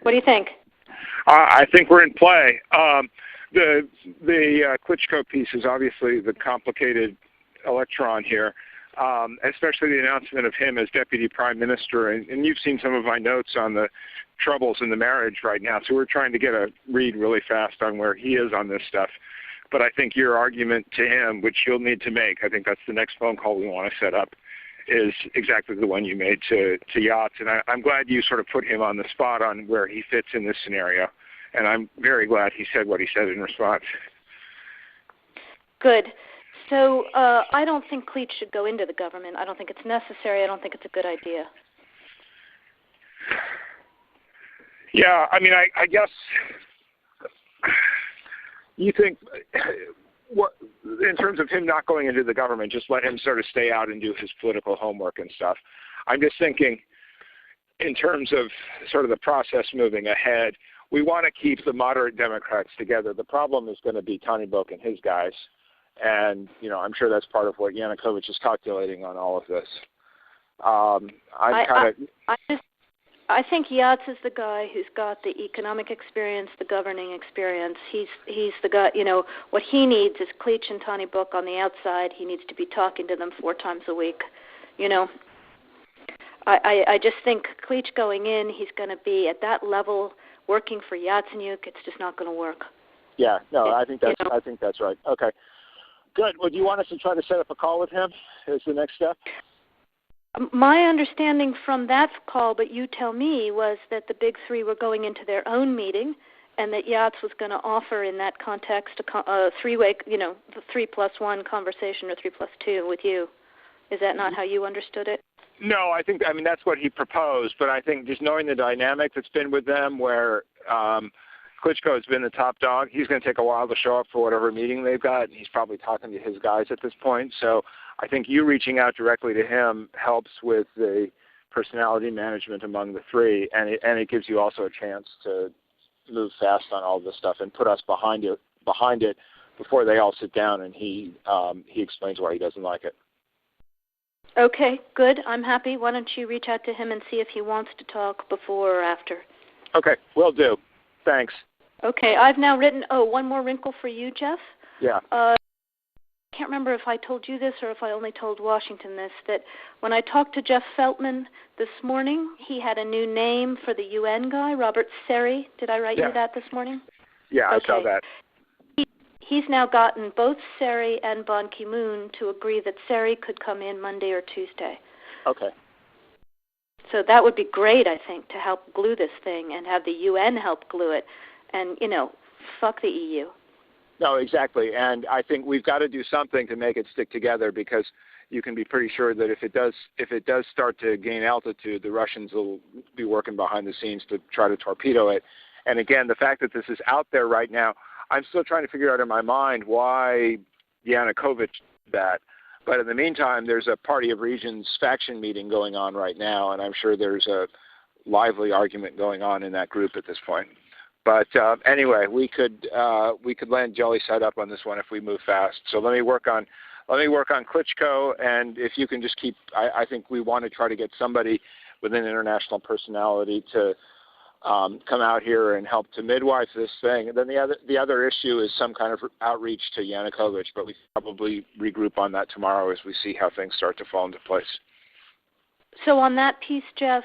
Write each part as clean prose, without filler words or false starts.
What do you think? I think we're in play. The Klitschko piece is obviously the complicated electron here, especially the announcement of him as deputy prime minister. And you've seen some of my notes on the troubles in the marriage right now, so we're trying to get a read really fast on where he is on this stuff. But I think your argument to him, which you'll need to make, I think that's the next phone call we want to set up, is exactly the one you made to Yachts. And I'm glad you sort of put him on the spot on where he fits in this scenario. And I'm very glad he said what he said in response. Good. So I don't think Cleach should go into the government. I don't think it's necessary. I don't think it's a good idea. Yeah, I mean, I guess you think, what, in terms of him not going into the government, just let him sort of stay out and do his political homework and stuff. I'm just thinking in terms of sort of the process moving ahead, we want to keep the moderate Democrats together. The problem is going to be Tony Book and his guys. And, you know, I'm sure that's part of what Yanukovych is calculating on all of this. I think Yachts is the guy who's got the economic experience, the governing experience. He's the guy, you know, what he needs is Cleach and Tony Book on the outside. He needs to be talking to them 4 times a week, you know. I just think Cleach going in, he's going to be at that level working for Yatsenyuk. It's just not going to work. Yeah, no, I think that's right. Okay. Good. Well, do you want us to try to set up a call with him as the next step? My understanding from that call, but you tell me, was that the big three were going into their own meeting and that Yachts was going to offer in that context a three-way, you know, the 3+1 conversation or 3+2 with you. Is that not how you understood it? No, I mean, that's what he proposed, but I think just knowing the dynamic that's been with them where Klitschko has been the top dog, he's going to take a while to show up for whatever meeting they've got, and he's probably talking to his guys at this point. So I think you reaching out directly to him helps with the personality management among the three, and it gives you also a chance to move fast on all this stuff and put us behind it before they all sit down and he explains why he doesn't like it. Okay, good. I'm happy. Why don't you reach out to him and see if he wants to talk before or after? Okay, will do. Thanks. Okay, I've now written, one more wrinkle for you, Jeff. Yeah. I can't remember if I told you this or if I only told Washington this, that when I talked to Jeff Feltman this morning, he had a new name for the UN guy, Robert Seri. Did I write you that this morning? Yeah, okay. I saw that. He's now gotten both Seri and Ban Ki-moon to agree that Seri could come in Monday or Tuesday. Okay. So that would be great, I think, to help glue this thing and have the UN help glue it. And, you know, fuck the EU. No, exactly. And I think we've got to do something to make it stick together, because you can be pretty sure that if it does start to gain altitude, the Russians will be working behind the scenes to try to torpedo it. And again, the fact that this is out there right now, I'm still trying to figure out in my mind why Yanukovych did that. But in the meantime, there's a Party of Regions faction meeting going on right now, and I'm sure there's a lively argument going on in that group at this point. But anyway, we could land jelly side up on this one if we move fast. So let me work on Klitschko, and if you can just keep, I think we want to try to get somebody with an international personality to come out here and help to midwife this thing. And then the other issue is some kind of outreach to Yanukovych, but we probably regroup on that tomorrow as we see how things start to fall into place. So on that piece, Jeff,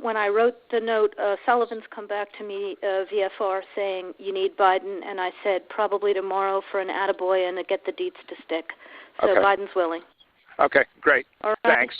when I wrote the note, Sullivan's come back to me, VFR, saying you need Biden, and I said probably tomorrow for an attaboy and to get the deets to stick. So okay. Biden's willing. Okay, great. All right. Thanks.